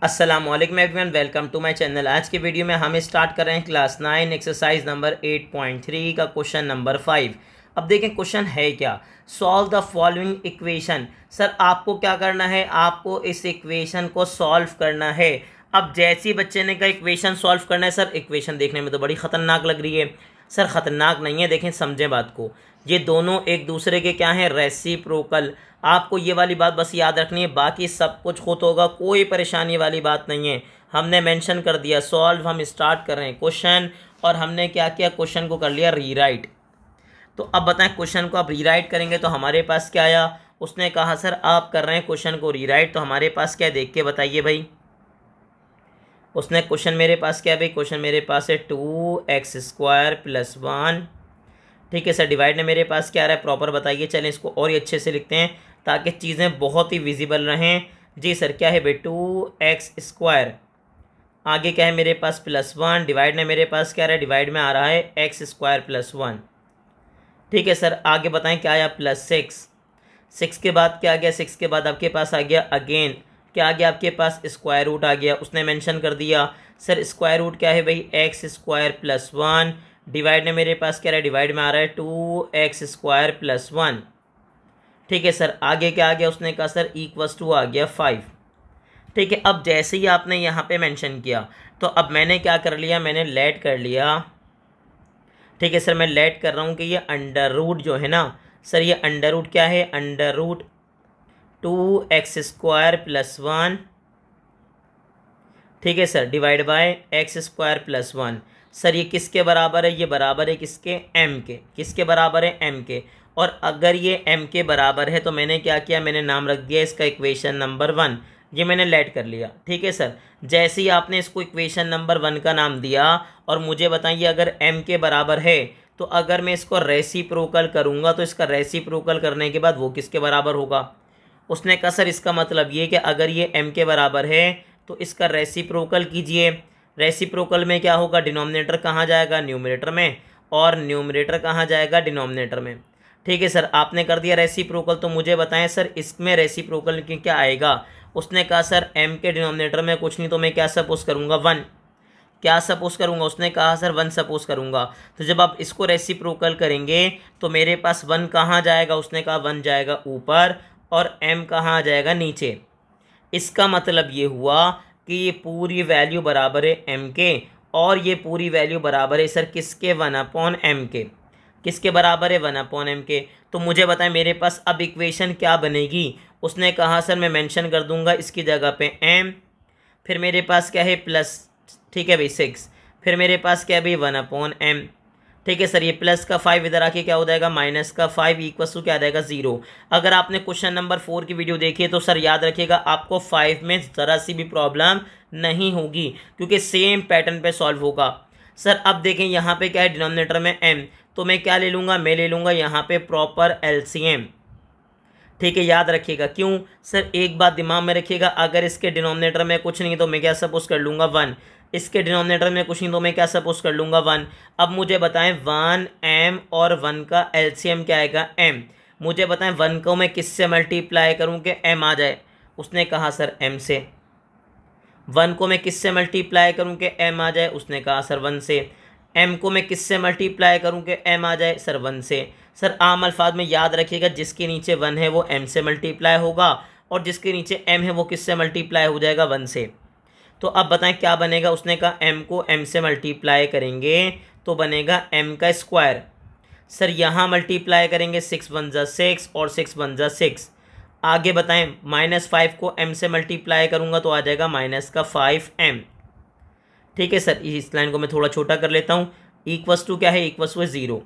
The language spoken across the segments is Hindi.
अस्सलामुअलैकुम everyone, welcome to my channel. आज के वीडियो में हम स्टार्ट कर रहे हैं क्लास 9 एक्सरसाइज नंबर 8.3 का क्वेश्चन नंबर 5। अब देखें क्वेश्चन है क्या। Solve the following equation. Sir आपको क्या करना है, आपको इस इक्वेशन को सॉल्व करना है। अब जैसे ही बच्चे ने कहा इक्वेशन सॉल्व करना है, सर इक्वेशन देखने में तो बड़ी ख़तरनाक लग रही है। सर ख़तरनाक नहीं है, देखें समझें बात को। ये दोनों एक दूसरे के क्या हैं, रेसिप्रोकल। आपको ये वाली बात बस याद रखनी है, बाकी सब कुछ खुद होगा, कोई परेशानी वाली बात नहीं है। हमने मेंशन कर दिया सॉल्व, हम स्टार्ट कर रहे हैं क्वेश्चन। और हमने क्या किया, क्वेश्चन को कर लिया रीराइट। तो अब बताएं क्वेश्चन को आप रीराइट करेंगे तो हमारे पास क्या आया। उसने कहा सर आप कर रहे हैं क्वेश्चन को रीराइट, तो हमारे पास क्या देख के बताइए भाई। उसने क्वेश्चन मेरे पास क्या है भाई, क्वेश्चन मेरे पास है 2x² + 1। ठीक है सर, डिवाइड में मेरे पास क्या आ रहा है प्रॉपर बताइए। चलें इसको और ही अच्छे से लिखते हैं ताकि चीज़ें बहुत ही विजिबल रहें। जी सर क्या है भाई, 2x²। आगे क्या है मेरे पास +1। डिवाइड में मेरे पास क्या आ रहा है, डिवाइड में आ रहा है x² + 1। ठीक है सर, आगे बताएं क्या आया, +6। 6 के बाद क्या आ गया, 6 के बाद आपके पास आ गया अगेन क्या आ गया, आपके पास स्क्वायर रूट आ गया। उसने मेंशन कर दिया सर स्क्वायर रूट क्या है भाई, x² + 1। डिवाइड में मेरे पास क्या रहा है, डिवाइड में आ रहा है 2x² + 1। ठीक है सर, आगे क्या आ गया, उसने कहा सर = आ गया 5। ठीक है, अब जैसे ही आपने यहाँ पे मेंशन किया तो अब मैंने क्या कर लिया, मैंने लेट कर लिया। ठीक है सर, मैं लेट कर रहा हूँ कि ये अंडर रूट जो है ना सर, ये अंडर रूट क्या है, अंडर रूट 2x² + 1। ठीक है sir, divide by x² + 1। Sir ये किसके बराबर है, ये बराबर है किसके, m के। किसके बराबर है, m के। और अगर ये m के बराबर है तो मैंने क्या किया, मैंने नाम रख दिया इसका इक्वेशन नंबर 1। ये मैंने लेट कर लिया। ठीक है सर, जैसे ही आपने इसको इक्वेशन नंबर 1 का नाम दिया और मुझे बताइए अगर m के बराबर है तो अगर मैं इसको रेसिप्रोकल करूँगा तो इसका रेसिप्रोकल करने के बाद वो किसके बराबर होगा। उसने कहा सर इसका मतलब ये कि अगर ये m के बराबर है तो इसका रेसिप्रोकल कीजिए। रेसिप्रोकल में क्या होगा, डिनोमिनेटर कहाँ जाएगा, न्यूमरेटर में, और न्यूमरेटर कहाँ जाएगा, डिनोमिनेटर में। ठीक है सर, आपने कर दिया रेसिप्रोकल, तो मुझे बताएं सर इसमें रेसिप्रोकल की क्या आएगा। उसने कहा सर m के डिनोमिनेटर में कुछ नहीं तो मैं क्या सपोज करूँगा, 1। क्या सपोज करूँगा, उसने कहा सर 1 सपोज करूँगा। तो जब आप इसको रेसिप्रोकल करेंगे तो मेरे पास 1 कहाँ जाएगा, उसने कहा 1 जाएगा ऊपर और m कहाँ आ जाएगा, नीचे। इसका मतलब ये हुआ कि ये पूरी वैल्यू बराबर है m के और ये पूरी वैल्यू बराबर है सर किसके, 1/m के। किसके बराबर है, 1/m के। तो मुझे बताएं मेरे पास अब इक्वेशन क्या बनेगी। उसने कहा सर मैं मेंशन कर दूंगा इसकी जगह पे m, फिर मेरे पास क्या है प्लस, ठीक है भाई 6, फिर मेरे पास क्या है भाई 1/m। ठीक है सर, ये प्लस का 5 इधर आके क्या हो जाएगा, माइनस का 5 = क्या आ जाएगा, 0। अगर आपने क्वेश्चन नंबर 4 की वीडियो देखी है तो सर याद रखिएगा आपको 5 में ज़रा सी भी प्रॉब्लम नहीं होगी क्योंकि सेम पैटर्न पे सॉल्व होगा। सर अब देखें यहाँ पे क्या है, डिनोमिनेटर में m, तो मैं क्या ले लूँगा, मैं ले लूँगा यहाँ पे प्रॉपर LCM। ठीक है, याद रखिएगा। क्यों सर, एक बात दिमाग में रखिएगा, अगर इसके डिनोमिनेटर में कुछ नहीं तो मैं क्या सपोज कर लूँगा, 1। इसके डिनोमिनेटर में कुछ नहीं तो मैं क्या सपोज कर लूँगा, 1। अब मुझे बताएं 1m और 1 का LCM क्या आएगा, m। मुझे बताएं 1 को मैं किससे मल्टीप्लाई करूँ कि m आ जाए। उसने कहा सर m से। 1 को मैं किससे मल्टीप्लाई करूँ कि m आ जाए। उसने कहा सर 1 से। m को मैं किससे मल्टीप्लाई करूँ कि m आ जाए, सर 1 से। सर आम अल्फाज में याद रखिएगा जिसके नीचे 1 है वो m से मल्टीप्लाई होगा और जिसके नीचे m है वो किससे मल्टीप्लाई हो जाएगा, 1 से। तो अब बताएं क्या बनेगा। उसने कहा m को m से मल्टीप्लाई करेंगे तो बनेगा m का स्क्वायर। सर यहाँ मल्टीप्लाई करेंगे 6 × 1 = 6 और 6 × 1 = 6। आगे बताएं -5 को m से मल्टीप्लाई करूँगा तो आ जाएगा -5m। ठीक है सर, इस लाइन को मैं थोड़ा छोटा कर लेता हूँ। = क्या है, = 0।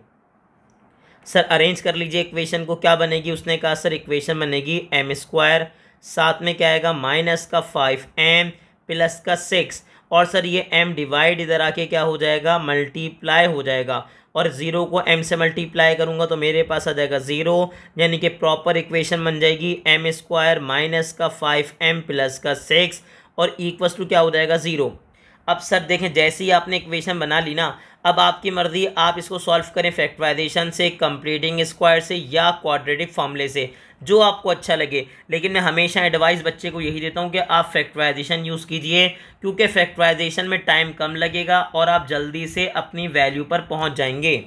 सर अरेंज कर लीजिए इक्वेशन को, क्या बनेगी। उसने कहा सर इक्वेशन बनेगी m², साथ में क्या आएगा, -5m + 6। और सर ये m डिवाइड इधर आके क्या हो जाएगा, मल्टीप्लाई हो जाएगा। और 0 को m से मल्टीप्लाई करूँगा तो मेरे पास आ जाएगा 0, यानी कि प्रॉपर इक्वेशन बन जाएगी m² - 5m + 6 और = क्या हो जाएगा, 0। अब सर देखें, जैसे ही आपने इक्वेशन बना ली ना, अब आपकी मर्जी, आप इसको सॉल्व करें फैक्टराइजेशन से, कंप्लीटिंग स्क्वायर से, या क्वाड्रेटिक फॉर्मूले से, जो आपको अच्छा लगे। लेकिन मैं हमेशा एडवाइस बच्चे को यही देता हूँ कि आप फैक्टराइजेशन यूज़ कीजिए, क्योंकि फैक्टराइजेशन में टाइम कम लगेगा और आप जल्दी से अपनी वैल्यू पर पहुँच जाएंगे।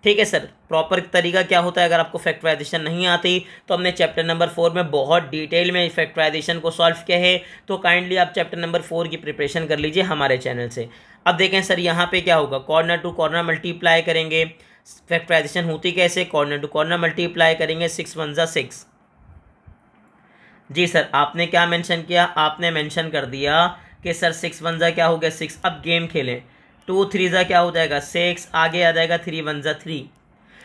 ठीक है सर। प्रॉपर तरीका क्या होता है, अगर आपको फैक्टराइजेशन नहीं आती तो हमने चैप्टर नंबर 4 में बहुत डिटेल में फैक्टराइजेशन को सॉल्व किया है, तो काइंडली आप चैप्टर नंबर 4 की प्रिपरेशन कर लीजिए हमारे चैनल से। अब देखें सर, यहाँ पे क्या होगा, कॉर्नर टू कॉर्नर मल्टीप्लाई करेंगे। फैक्टराइजेशन होती कैसे, कॉर्नर टू कॉर्नर मल्टीप्लाई करेंगे, 6 1 जा 6। जी सर, आपने क्या मेंशन किया, आपने मेंशन कर दिया कि सर 6 1 जा क्या हो गया 6। अब गेम खेलें, 2 3 जा क्या हो जाएगा 6, आगे आ जाएगा 3 1 जा 3।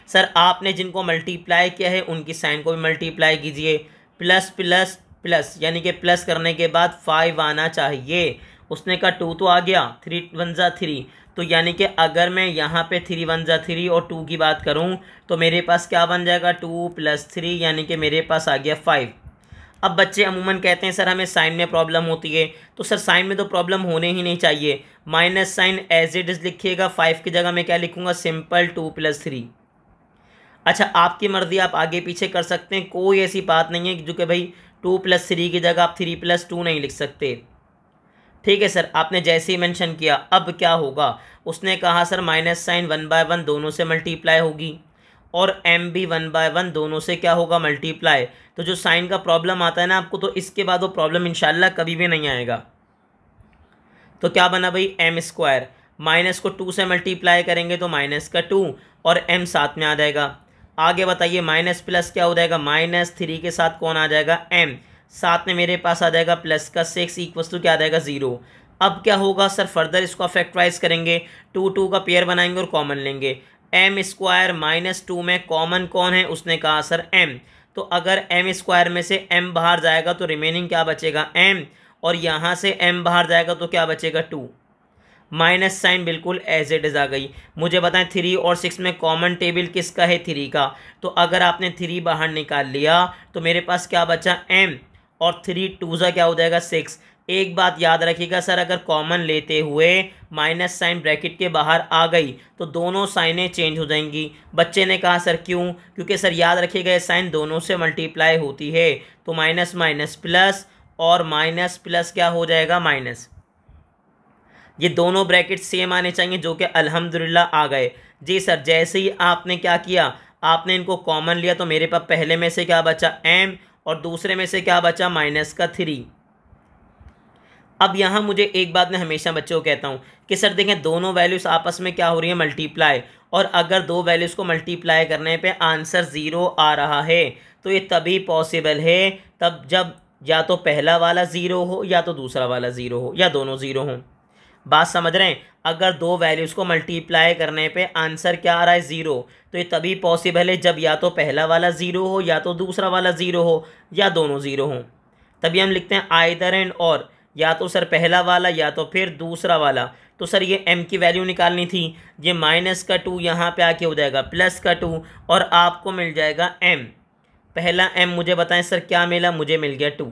सर आपने जिनको मल्टीप्लाई किया है उनकी साइन को भी मल्टीप्लाई कीजिए, प्लस प्लस प्लस, यानी कि प्लस करने के बाद 5 आना चाहिए। उसने कहा 2 तो आ गया, 3 1 जा 3, तो यानी कि अगर मैं यहाँ पे 3 1 जा 3 और 2 की बात करूँ तो मेरे पास क्या बन जाएगा 2 + 3, यानी कि मेरे पास आ गया 5। अब बच्चे अमूमन कहते हैं सर हमें साइन में प्रॉब्लम होती है, तो सर साइन में तो प्रॉब्लम होने ही नहीं चाहिए। Minus sign as it is लिखिएगा, 5 की जगह मैं क्या लिखूँगा, सिंपल 2 + 3। अच्छा, आपकी मर्ज़ी, आप आगे पीछे कर सकते हैं, कोई ऐसी बात नहीं है जो कि भाई 2 + 3 की जगह आप 3 + 2 नहीं लिख सकते। ठीक है सर, आपने जैसे ही मेंशन किया, अब क्या होगा, उसने कहा सर माइनस साइन 1/1 दोनों से मल्टीप्लाई होगी और m भी 1/1 दोनों से क्या होगा, मल्टीप्लाई। तो जो साइन का प्रॉब्लम आता है ना आपको, तो इसके बाद वो प्रॉब्लम इंशाल्लाह कभी भी नहीं आएगा। तो क्या बना भाई, m², माइनस को 2 से मल्टीप्लाई करेंगे तो माइनस का 2 और m साथ में आ जाएगा। आगे बताइए, माइनस प्लस क्या हो जाएगा, -3 के साथ कौन आ जाएगा, m, साथ में मेरे पास आ जाएगा प्लस का 6 इक्वल्स टू क्या आ जाएगा 0। अब क्या होगा सर, फर्दर इसको फैक्टराइज करेंगे, 2 2 का पेयर बनाएंगे और कॉमन लेंगे। m² - 2 में कॉमन कौन है, उसने कहा सर m, तो अगर m² में से m बाहर जाएगा तो रिमेनिंग क्या बचेगा m, और यहाँ से m बाहर जाएगा तो क्या बचेगा 2। माइनस साइन बिल्कुल एज इट इज़ आ गई। मुझे बताएं 3 और 6 में कॉमन टेबल किसका है, 3 का, तो अगर आपने 3 बाहर निकाल लिया तो मेरे पास क्या बचा m, और 3 2 जा क्या हो जाएगा 6। एक बात याद रखिएगा सर, अगर कॉमन लेते हुए माइनस साइन ब्रैकेट के बाहर आ गई तो दोनों साइनें चेंज हो जाएंगी। बच्चे ने कहा सर क्यों, क्योंकि सर याद रखिएगा ये साइन दोनों से मल्टीप्लाई होती है, तो माइनस माइनस प्लस और माइनस प्लस क्या हो जाएगा माइनस। ये दोनों ब्रैकेट सेम आने चाहिए, जो कि अल्हम्दुलिल्लाह आ गए। जी सर, जैसे ही आपने क्या किया, आपने इनको कॉमन लिया तो मेरे पास पहले में से क्या बचा m और दूसरे में से क्या बचा माइनस का 3। अब यहाँ मुझे एक बात मैं हमेशा बच्चों को कहता हूँ कि सर देखें, दोनों वैल्यूज़ आपस में क्या हो रही है, मल्टीप्लाई, और अगर दो वैल्यूज़ को मल्टीप्लाई करने पे आंसर 0 आ रहा है तो ये तभी पॉसिबल है तब जब या तो पहला वाला 0 हो या तो दूसरा वाला 0 हो या दोनों 0 हों। बात समझ रहे हैं, अगर दो वैल्यूज़ को मल्टीप्लाई करने पे आंसर क्या आ रहा है 0, तो ये तभी पॉसिबल है जब या तो पहला वाला 0 हो या तो दूसरा वाला 0 हो या दोनों 0 हों। तभी हम लिखते हैं आइदर एंड, और या तो सर पहला वाला या तो फिर दूसरा वाला। तो सर ये m की वैल्यू निकालनी थी, ये माइनस का 2 यहाँ पे आके हो जाएगा प्लस का 2 और आपको मिल जाएगा m। पहला m मुझे बताएं सर क्या मिला, मुझे मिल गया 2।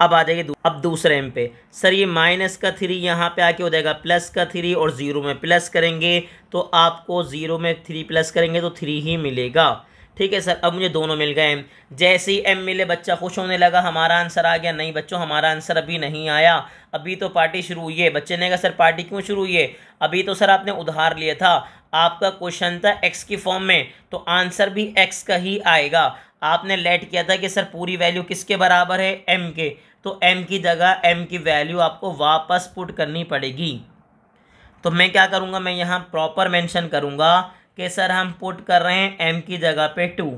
अब आ जाइए अब दूसरे m पे, सर ये माइनस का 3 यहाँ पे आके हो जाएगा प्लस का 3 और 0 में प्लस करेंगे तो आपको 0 में 3 प्लस करेंगे तो 3 ही मिलेगा। ठीक है सर, अब मुझे दोनों मिल गए m। जैसे ही m मिले बच्चा खुश होने लगा, हमारा आंसर आ गया। नहीं बच्चों, हमारा आंसर अभी नहीं आया, अभी तो पार्टी शुरू हुई है। बच्चे ने कहा सर पार्टी क्यों शुरू हुई है, अभी तो सर आपने उधार लिया था, आपका क्वेश्चन था x की फॉर्म में तो आंसर भी x का ही आएगा। आपने लेट किया था कि सर पूरी वैल्यू किसके बराबर है, m के, तो m की जगह m की वैल्यू आपको वापस पुट करनी पड़ेगी। तो मैं क्या करूँगा, मैं यहाँ प्रॉपर मेंशन करूँगा कि सर हम पुट कर रहे हैं m की जगह पे 2।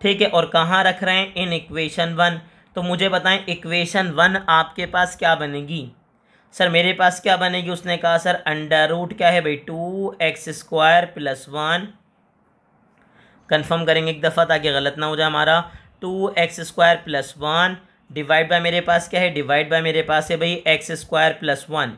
ठीक है, और कहाँ रख रहे हैं, इन इक्वेशन 1। तो मुझे बताएं इक्वेशन 1 आपके पास क्या बनेगी। सर मेरे पास क्या बनेगी, उसने कहा सर अंडर रूट क्या है भाई 2x² + 1। कंफर्म करेंगे एक दफ़ा ताकि गलत ना हो जाए हमारा, 2x² + 1 डिवाइड बाय मेरे पास क्या है, डिवाइड बाय मेरे पास है भाई x² + 1,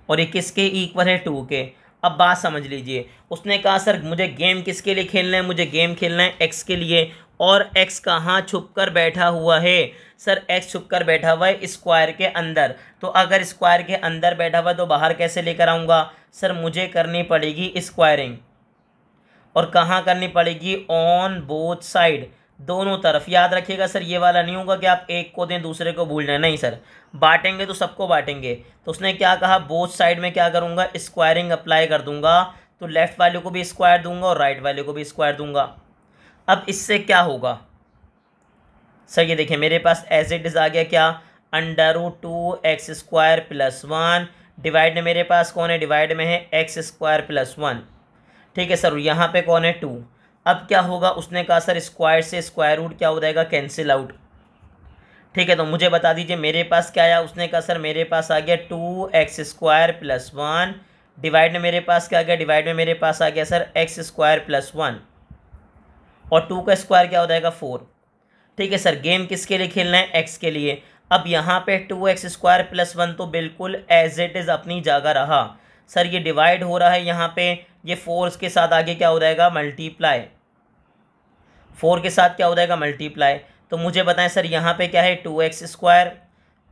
और ये किसके इक्वल है 2 के। अब बात समझ लीजिए, उसने कहा सर मुझे गेम किसके लिए खेलना है, मुझे गेम खेलना है x के लिए, और x कहाँ छुप कर बैठा हुआ है? सर x छुप कर बैठा हुआ है स्क्वायर के अंदर। तो अगर स्क्वायर के अंदर बैठा हुआ है तो बाहर कैसे लेकर आऊँगा? सर मुझे करनी पड़ेगी स्क्वायरिंग, और कहाँ करनी पड़ेगी? ऑन बोथ साइड, दोनों तरफ। याद रखिएगा सर, ये वाला नहीं होगा कि आप एक को दें दूसरे को भूल जाए, नहीं सर, बांटेंगे तो सबको बांटेंगे। तो उसने क्या कहा, बोथ साइड में क्या करूँगा? स्क्वायरिंग अप्लाई कर दूंगा। तो लेफ्ट वाले को भी स्क्वायर दूंगा और राइट वाले को भी स्क्वायर दूंगा। अब इससे क्या होगा? सर ये देखिए मेरे पास एज इट इज आ गया क्या? √2x² + 1। डिवाइड में मेरे पास कौन है? डिवाइड में है x² + 1। ठीक है सर, यहाँ पे कौन है? 2। अब क्या होगा? उसने कहा सर स्क्वायर से स्क्वायर रूट क्या हो जाएगा? Cancel out. ठीक है, तो मुझे बता दीजिए मेरे पास क्या आया? उसने कहा सर मेरे पास आ गया 2x² + 1। डिवाइड में मेरे पास क्या आ गया? डिवाइड में मेरे पास आ गया सर x² + 1, और 2 का स्क्वायर क्या हो जाएगा? 4। ठीक है सर, गेम किसके लिए खेलना है? x के लिए। अब यहाँ पे 2x² + 1 तो बिल्कुल एज इट इज़ अपनी जगह रहा। सर ये डिवाइड हो रहा है यहाँ पे, ये 4 के साथ आगे क्या हो जाएगा? मल्टीप्लाई। 4 के साथ क्या हो जाएगा? मल्टीप्लाई। तो मुझे बताएं सर यहाँ पे क्या है? 2x²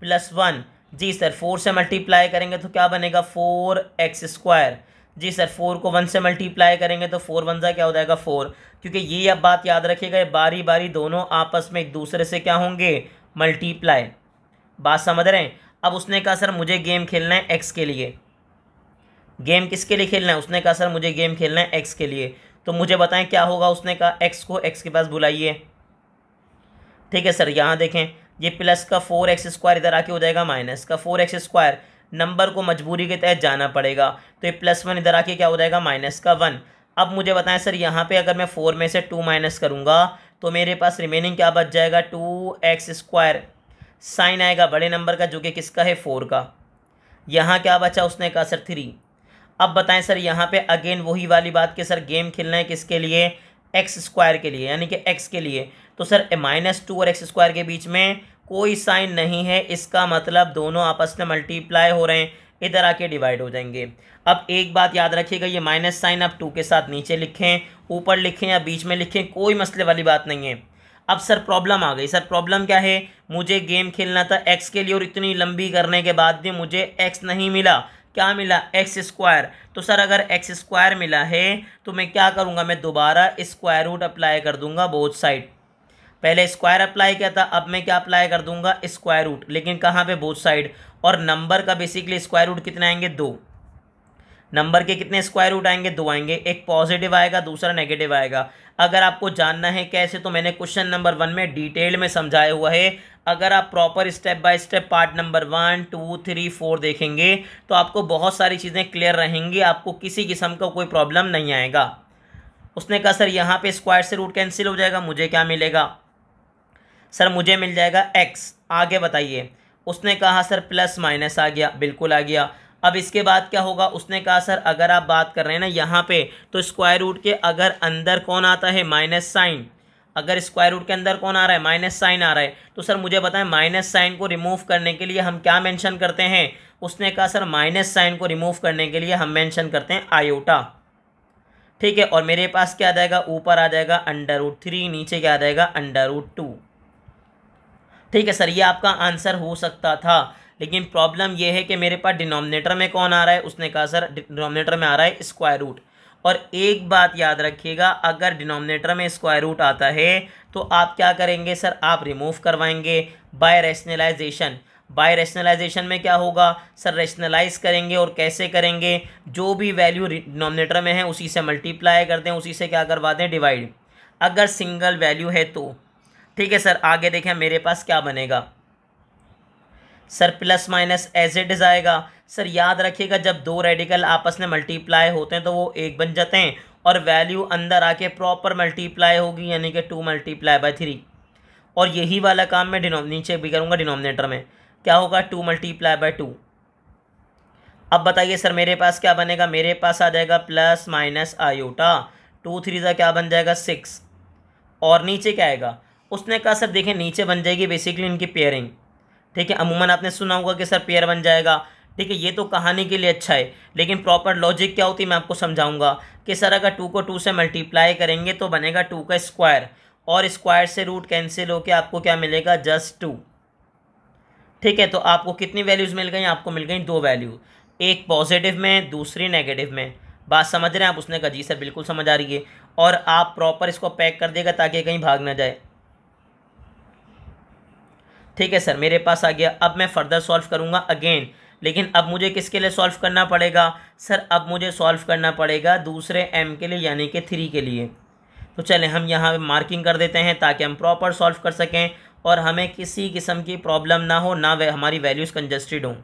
+ 1। जी सर, 4 से मल्टीप्लाई करेंगे तो क्या बनेगा? 4x²। जी सर, 4 को 1 से मल्टीप्लाई करेंगे तो 4 1 क्या हो जाएगा? 4। क्योंकि ये अब बात याद रखिएगा, बारी बारी दोनों आपस में एक दूसरे से क्या होंगे? मल्टीप्लाई। बात समझ रहे हैं? अब उसने कहा सर मुझे गेम खेलना है एक्स के लिए। गेम किसके लिए खेलना है? उसने कहा सर मुझे गेम खेलना है एक्स के लिए। तो मुझे बताएं क्या होगा? उसने कहा एक्स को एक्स के पास बुलाइए। ठीक है सर, यहाँ देखें ये प्लस का 4x² इधर आके हो जाएगा माइनस का 4x²। नंबर को मजबूरी के तहत जाना पड़ेगा, तो ये +1 इधर आके क्या हो जाएगा? माइनस का 1। अब मुझे बताएं सर यहाँ पे अगर मैं 4 में से 2 माइनस करूँगा तो मेरे पास रिमेनिंग क्या बच जाएगा? 2x²। साइन आएगा बड़े नंबर का जो कि किसका है? 4 का। यहाँ क्या बचा? उसने कहा सर 3। अब बताएं सर यहाँ पे अगेन वही वाली बात कि सर गेम खेलना है किसके लिए? x² के लिए, यानी कि x के लिए। तो सर -2 और x² के बीच में कोई साइन नहीं है, इसका मतलब दोनों आपस में मल्टीप्लाई हो रहे हैं, इधर आके डिवाइड हो जाएंगे। अब एक बात याद रखिएगा, ये माइनस साइन आप 2 के साथ नीचे लिखें, ऊपर लिखें या बीच में लिखें, कोई मसले वाली बात नहीं है। अब सर प्रॉब्लम आ गई। सर प्रॉब्लम क्या है? मुझे गेम खेलना था x के लिए और इतनी लंबी करने के बाद भी मुझे x नहीं मिला। क्या मिला? x²। तो सर अगर x² मिला है तो मैं क्या करूँगा? मैं दोबारा स्क्वायर रूट अप्लाई कर दूंगा बोथ साइड। पहले स्क्वायर अप्लाई किया था, अब मैं क्या अप्लाई कर दूंगा? स्क्वायर रूट, लेकिन कहाँ पे? Both side. और नंबर का बेसिकली स्क्वायर रूट कितने आएंगे? 2। नंबर के कितने स्क्वायर रूट आएंगे? 2 आएंगे। एक पॉजिटिव आएगा, दूसरा नेगेटिव आएगा। अगर आपको जानना है कैसे, तो मैंने क्वेश्चन नंबर 1 में डिटेल में समझाया हुआ है। अगर आप proper step by step part number 1 2 3 4 देखेंगे तो आपको बहुत सारी चीज़ें क्लियर रहेंगी, आपको किसी किस्म का कोई प्रॉब्लम नहीं आएगा। उसने कहा सर यहाँ पे स्क्वायर से रूट कैंसिल हो जाएगा, मुझे क्या मिलेगा? सर मुझे मिल जाएगा x। आगे बताइए। उसने कहा सर प्लस माइनस आ गया, बिल्कुल आ गया। अब इसके बाद क्या होगा? उसने कहा सर अगर आप बात कर रहे हैं ना यहाँ पे, तो स्क्वायर रूट के अगर अंदर कौन आता है? Minus sign. अगर स्क्वायर रूट के अंदर कौन आ रहा है? माइनस साइन आ रहा है। तो सर मुझे बताएं माइनस साइन को रिमूव करने के लिए हम क्या मेंशन करते हैं? उसने कहा सर माइनस साइन को रिमूव करने के लिए हम मेंशन करते हैं आयोटा। ठीक है, और मेरे पास क्या आ जाएगा? ऊपर आ जाएगा √3, नीचे क्या आ जाएगा? √2। ठीक है सर, ये आपका आंसर हो सकता था, लेकिन प्रॉब्लम ये है कि मेरे पास डिनोमिनेटर में कौन आ रहा है? उसने कहा सर डिनोमिनेटर में आ रहा है स्क्वायर रूट। और एक बात याद रखिएगा, अगर डिनोमिनेटर में स्क्वायर रूट आता है तो आप क्या करेंगे? सर आप रिमूव करवाएंगे बाय रैशनलाइजेशन। बाय रैशनलाइजेशन में क्या होगा? सर रैशनलाइज करेंगे, और कैसे करेंगे? जो भी वैल्यू डिनोमिनेटर में है उसी से मल्टीप्लाई कर दें, उसी से क्या करवा दें? डिवाइड, अगर सिंगल वैल्यू है तो। ठीक है सर, आगे देखें मेरे पास क्या बनेगा? Sir plus minus as it is आएगा। सर याद रखिएगा, जब दो रेडिकल आपस में मल्टीप्लाई होते हैं तो वो एक बन जाते हैं, और वैल्यू अंदर आके प्रॉपर मल्टीप्लाई होगी, यानी कि 2 × 3। और यही वाला काम मैं नीचे भी करूँगा। डिनोमिनेटर में क्या होगा? 2 × 2। अब बताइए सर मेरे पास क्या बनेगा? मेरे पास आ जाएगा प्लस माइनस आयोटा। 2 3 क्या बन जाएगा? 6। और नीचे क्या आएगा? उसने कहा सर देखें नीचे बन जाएगी बेसिकली इनकी पेयरिंग। ठीक है, अमूमन आपने सुना होगा कि सर पेयर बन जाएगा। ठीक है, ये तो कहानी के लिए अच्छा है, लेकिन प्रॉपर लॉजिक क्या होती है मैं आपको समझाऊंगा कि सर अगर 2 को 2 से मल्टीप्लाई करेंगे तो बनेगा 2 का स्क्वायर, और स्क्वायर से रूट कैंसिल होके आपको क्या मिलेगा, जस्ट 2। ठीक है, तो आपको कितनी वैल्यूज़ मिल गई, आपको मिल गई 2 वैल्यू, एक पॉजिटिव में दूसरी नेगेटिव में। बात समझ रहे हैं आप? उसने कहा जी सर बिल्कुल समझ आ रही है। और आप प्रॉपर इसको पैक कर देगा ताकि कहीं भाग ना जाए। ठीक है सर, मेरे पास आ गया। अब मैं फर्दर सॉल्व करूंगा अगेन, लेकिन अब मुझे किसके लिए सॉल्व करना पड़ेगा सर? अब मुझे सॉल्व करना पड़ेगा दूसरे m के लिए, यानी कि 3 के लिए। तो चलें हम यहाँ पे मार्किंग कर देते हैं ताकि हम प्रॉपर सॉल्व कर सकें और हमें किसी किस्म की प्रॉब्लम ना हो, ना हमारी वैल्यूज़ कंजस्टेड हों,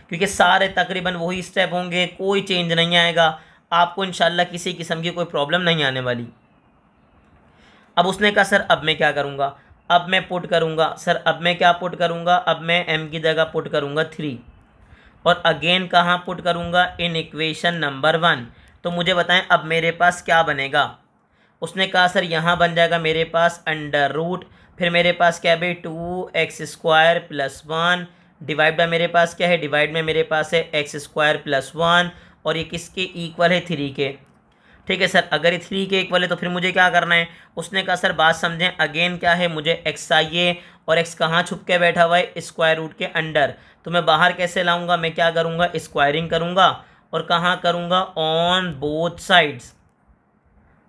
क्योंकि सारे तकरीबन वही स्टेप होंगे, कोई चेंज नहीं आएगा। आपको इंशाल्लाह किसी किस्म की कोई प्रॉब्लम नहीं आने वाली। अब उसने कहा सर अब मैं क्या करूँगा? अब मैं पुट करूँगा सर, अब मैं क्या पुट करूँगा? अब मैं m की जगह पुट करूँगा 3, और अगेन कहाँ पुट करूँगा? In equation number 1। तो मुझे बताएं अब मेरे पास क्या बनेगा? उसने कहा सर यहाँ बन जाएगा मेरे पास अंडर रूट, फिर मेरे पास क्या है भाई 2x² + 1 डिवाइड बाय मेरे पास क्या है, डिवाइड में मेरे पास है x² + 1, और ये किसके इक्वल है? 3 के। ठीक है सर, अगर ये 3 के इक्वल है तो फिर मुझे क्या करना है? उसने कहा सर बात समझें, अगेन क्या है, मुझे x चाहिए, और x कहाँ छुप के बैठा हुआ है? स्क्वायर रूट के अंडर। तो मैं बाहर कैसे लाऊंगा? मैं क्या करूँगा? स्क्वायरिंग करूँगा, और कहाँ करूँगा? On both sides,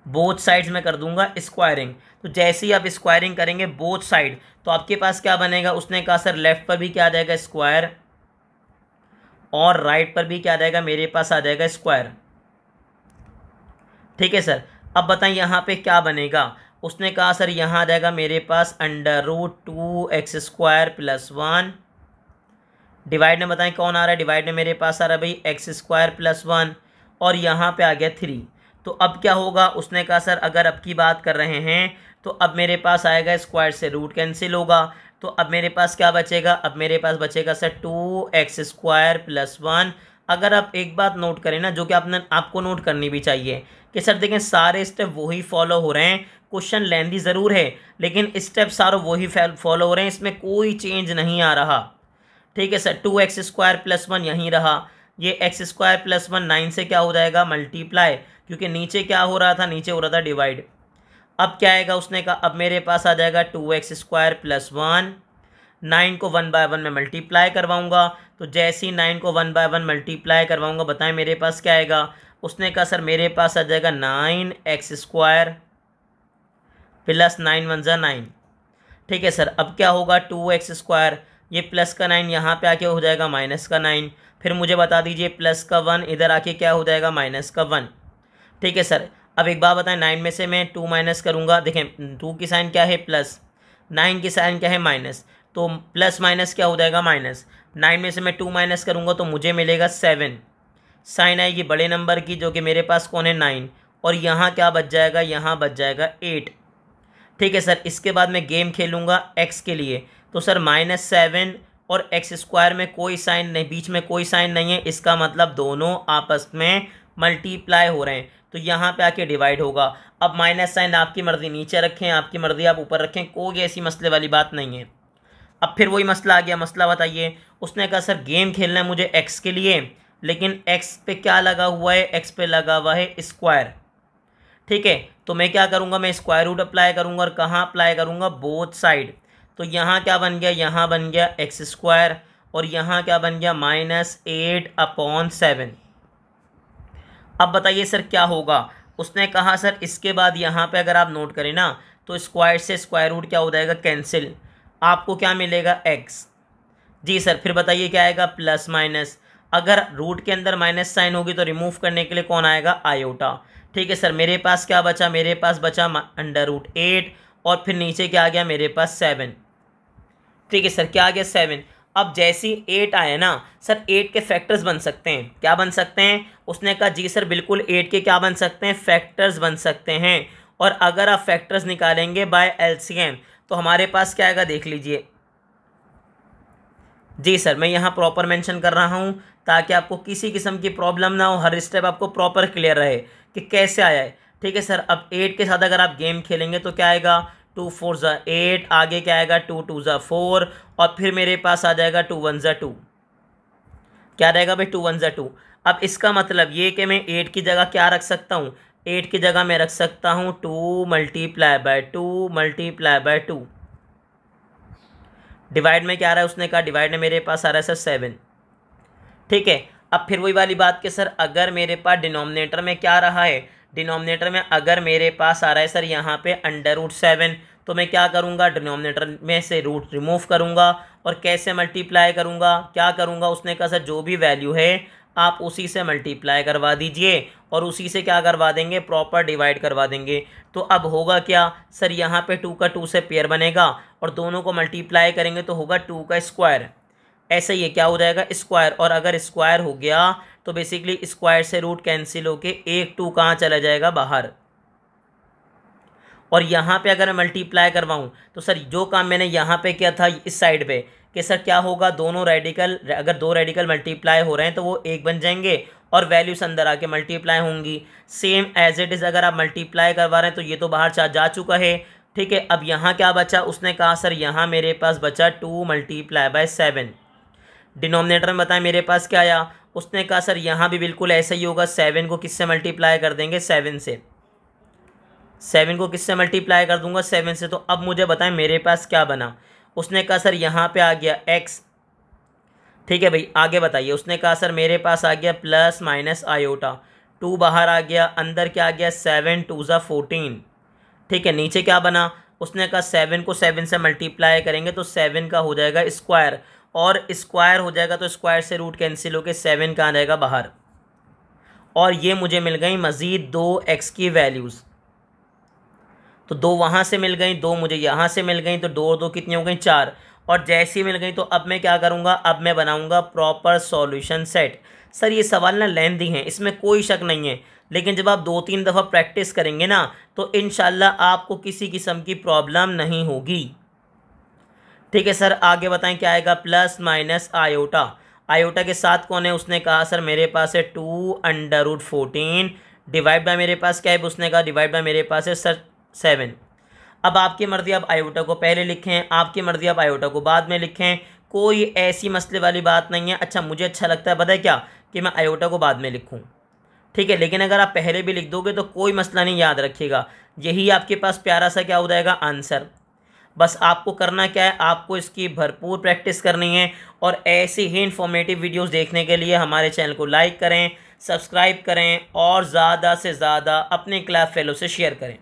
both sides में कर दूंगा स्क्वायरिंग। तो जैसे ही आप स्क्वायरिंग करेंगे बोथ साइड, तो आपके पास क्या बनेगा? उसने कहा सर लेफ्ट पर भी क्या आ जाएगा? स्क्वायर, और राइट पर भी क्या आ जाएगा? मेरे पास आ जाएगा स्क्वायर। ठीक है सर, अब बताएं यहाँ पे क्या बनेगा? उसने कहा सर यहाँ आ जाएगा मेरे पास अंडर रूट 2x² + 1 डिवाइड में, बताएं कौन आ रहा है? डिवाइड में मेरे पास आ रहा है भाई x² + 1, और यहाँ पे आ गया 3। तो अब क्या होगा? उसने कहा सर अगर अब की बात कर रहे हैं तो अब मेरे पास आएगा स्क्वायर से रूट कैंसिल होगा, तो अब मेरे पास क्या बचेगा? अब मेरे पास बचेगा सर 2x² + 1। अगर आप एक बात नोट करें ना, जो कि आपको नोट करनी भी चाहिए, कि सर देखें सारे स्टेप वही फॉलो हो रहे हैं। क्वेश्चन लेंथी ज़रूर है, लेकिन स्टेप सारे वही फॉलो हो रहे हैं, इसमें कोई चेंज नहीं आ रहा। ठीक है सर, 2x² + 1 यहीं रहा, ये x² + 1 9 से क्या हो जाएगा? मल्टीप्लाई, क्योंकि नीचे क्या हो रहा था? नीचे हो रहा था डिवाइड। अब क्या आएगा? उसने कहा अब मेरे पास आ जाएगा 2x² + 1, 9 को 1/1 में मल्टीप्लाई करवाऊंगा, तो जैसे ही 9 को 1/1 मल्टीप्लाई करवाऊंगा, बताएं मेरे पास क्या आएगा? उसने कहा सर मेरे पास आ जाएगा 9x² + 9 × 1 = 9। ठीक है सर, अब क्या होगा? 2x², ये प्लस का 9 यहाँ पे आके हो जाएगा माइनस का 9, फिर मुझे बता दीजिए प्लस का 1 इधर आके क्या हो जाएगा? माइनस का 1। ठीक है सर, अब एक बात बताएं, 9 में से मैं 2 माइनस करूँगा, देखें 2 की साइन क्या है? प्लस, 9 की साइन क्या है? माइनस, तो प्लस माइनस क्या हो जाएगा? माइनस। 9 में से मैं 2 माइनस करूँगा तो मुझे मिलेगा 7, साइन आएगी बड़े नंबर की, जो कि मेरे पास कौन है? 9, और यहाँ क्या बच जाएगा? यहाँ बच जाएगा 8। ठीक है सर, इसके बाद मैं गेम खेलूँगा x के लिए, तो सर -7 और x² में कोई साइन नहीं, बीच में कोई साइन नहीं है, इसका मतलब दोनों आपस में मल्टीप्लाई हो रहे हैं, तो यहाँ पे आके डिवाइड होगा। अब माइनस साइन आपकी मर्ज़ी नीचे रखें, आपकी मर्ज़ी आप ऊपर रखें, कोई ऐसी मसले वाली बात नहीं है। अब फिर वही मसला आ गया, मसला बताइए। उसने कहा सर गेम खेलना है मुझे x के लिए, लेकिन x पे क्या लगा हुआ है? x पे लगा हुआ है स्क्वायर। ठीक है, तो मैं क्या करूँगा? मैं स्क्वायर रूट अप्लाई करूँगा, और कहाँ अप्लाई करूँगा? Both side. तो यहाँ क्या बन गया? यहाँ बन गया x², और यहाँ क्या बन गया? -8/7। अब बताइए सर क्या होगा? उसने कहा सर इसके बाद यहाँ पे अगर आप नोट करें ना, तो स्क्वायर से स्क्वायर रूट क्या हो जाएगा? कैंसिल। आपको क्या मिलेगा? x। जी सर, फिर बताइए क्या आएगा? Plus minus. अगर रूट के अंदर माइनस साइन होगी तो रिमूव करने के लिए कौन आएगा? आयोटा। ठीक है सर, मेरे पास क्या बचा? मेरे पास बचा √8, और फिर नीचे क्या आ गया? मेरे पास 7। ठीक है सर, क्या आ गया? 7। अब जैसी 8 आया ना सर, 8 के फैक्टर्स बन सकते हैं। क्या बन सकते हैं? उसने कहा जी सर बिल्कुल 8 के क्या बन सकते हैं? फैक्टर्स बन सकते हैं। और अगर आप फैक्टर्स निकालेंगे बाय LCM तो हमारे पास क्या आएगा? देख लीजिए। जी सर, मैं यहाँ प्रॉपर मेंशन कर रहा हूँ ताकि आपको किसी किस्म की प्रॉब्लम ना हो, हर स्टेप आपको प्रॉपर क्लियर रहे कि कैसे आया है। ठीक है सर, अब 8 के साथ अगर आप गेम खेलेंगे तो क्या आएगा? 2 4 ज़ा 8, आगे क्या आएगा? 2 2 ज़ा 4, और फिर मेरे पास आ जाएगा 2 1 ज़ा 2। क्या रहेगा भाई? 2 1 ज़ा 2। अब इसका मतलब ये कि मैं 8 की जगह क्या रख सकता हूँ? 8 की जगह मैं रख सकता हूँ 2 multiply by 2 multiply by 2। Divide में क्या आ रहा है, उसने कहा डिवाइड में मेरे पास आ रहा है सर 7। ठीक है, अब फिर वही वाली बात कि सर अगर मेरे पास डिनोमिनेटर में क्या रहा है, डिनोमिनेटर में अगर मेरे पास आ रहा है सर यहाँ पे √7, तो मैं क्या करूँगा, डिनोमिनेटर में से रूट रिमूव करूँगा और कैसे मल्टीप्लाई करूँगा, क्या करूँगा, उसने कहा सर जो भी वैल्यू है आप उसी से मल्टीप्लाई करवा दीजिए और उसी से क्या करवा देंगे, प्रॉपर डिवाइड करवा देंगे। तो अब होगा क्या सर, यहाँ पे 2 का 2 से पेयर बनेगा और दोनों को मल्टीप्लाई करेंगे तो होगा 2 का स्क्वायर। ऐसे ही क्या हो जाएगा, स्क्वायर, और अगर स्क्वायर हो गया तो बेसिकली स्क्वायर से रूट कैंसिल होके एक 2 कहाँ चला जाएगा, बाहर। और यहाँ पे अगर मैं मल्टीप्लाई करवाऊँ तो सर जो काम मैंने यहाँ पे किया था इस साइड पे कि सर क्या होगा, दोनों रेडिकल, अगर 2 रेडिकल मल्टीप्लाई हो रहे हैं तो वो एक बन जाएंगे और वैल्यूज अंदर आके मल्टीप्लाई होंगी। सेम एज इट इज़ अगर आप मल्टीप्लाई करवा रहे हैं तो ये तो बाहर जा चुका है। ठीक है, अब यहाँ क्या बचा, उसने कहा सर यहाँ मेरे पास बचा 2 मल्टीप्लाई बाय 7। डिनोमिनेटर में बताएं मेरे पास क्या आया, उसने कहा सर यहाँ भी बिल्कुल ऐसा ही होगा, 7 को किससे मल्टीप्लाई कर देंगे, 7 से। 7 को किससे मल्टीप्लाई कर दूंगा, 7 से। तो अब मुझे बताएं मेरे पास क्या बना, उसने कहा सर यहाँ पे आ गया x। ठीक है भाई, आगे बताइए। उसने कहा सर मेरे पास आ गया प्लस माइनस आयोटा, 2 बाहर आ गया, अंदर क्या आ गया, 7 2 ज़ा 14। ठीक है, नीचे क्या बना, उसने कहा 7 को 7 से मल्टीप्लाई करेंगे तो 7 का हो जाएगा स्क्वायर, और स्क्वायर हो जाएगा तो स्क्वायर से रूट कैंसिल होकर 7 का आ जाएगा बाहर। और ये मुझे मिल गई मज़ीद 2x की वैल्यूज़, तो 2 वहाँ से मिल गई, 2 मुझे यहाँ से मिल गई, तो 2 2 कितनी हो गई, 4। और जैसी मिल गई तो अब मैं क्या करूँगा, अब मैं बनाऊँगा प्रॉपर सॉल्यूशन सेट। सर ये सवाल ना लेंथी हैं, इसमें कोई शक नहीं है, लेकिन जब आप 2-3 दफ़ा प्रैक्टिस करेंगे ना तो इंशाल्लाह आपको किसी किस्म की प्रॉब्लम नहीं होगी। ठीक है सर, आगे बताएं क्या आएगा, प्लस माइनस आयोटा। आयोटा के साथ कौन है, उसने कहा सर मेरे पास है 2√14 डिवाइड बाय मेरे पास क्या है, उसने कहा डिवाइड बाय मेरे पास है सर 7। अब आपकी मर्ज़ी, आप आयोटा को पहले लिखें, आपकी मर्ज़ी आप आयोटा को बाद में लिखें, कोई ऐसी मसले वाली बात नहीं है। अच्छा मुझे अच्छा लगता है पता है क्या, कि मैं आयोटा को बाद में लिखूं। ठीक है, लेकिन अगर आप पहले भी लिख दोगे तो कोई मसला नहीं, याद रखिएगा यही आपके पास प्यारा सा क्या हो जाएगा, आंसर। बस आपको करना क्या है, आपको इसकी भरपूर प्रैक्टिस करनी है, और ऐसी ही इन्फॉर्मेटिव वीडियोस देखने के लिए हमारे चैनल को लाइक करें, सब्सक्राइब करें और ज़्यादा से ज़्यादा अपने क्लास फेलो से शेयर करें।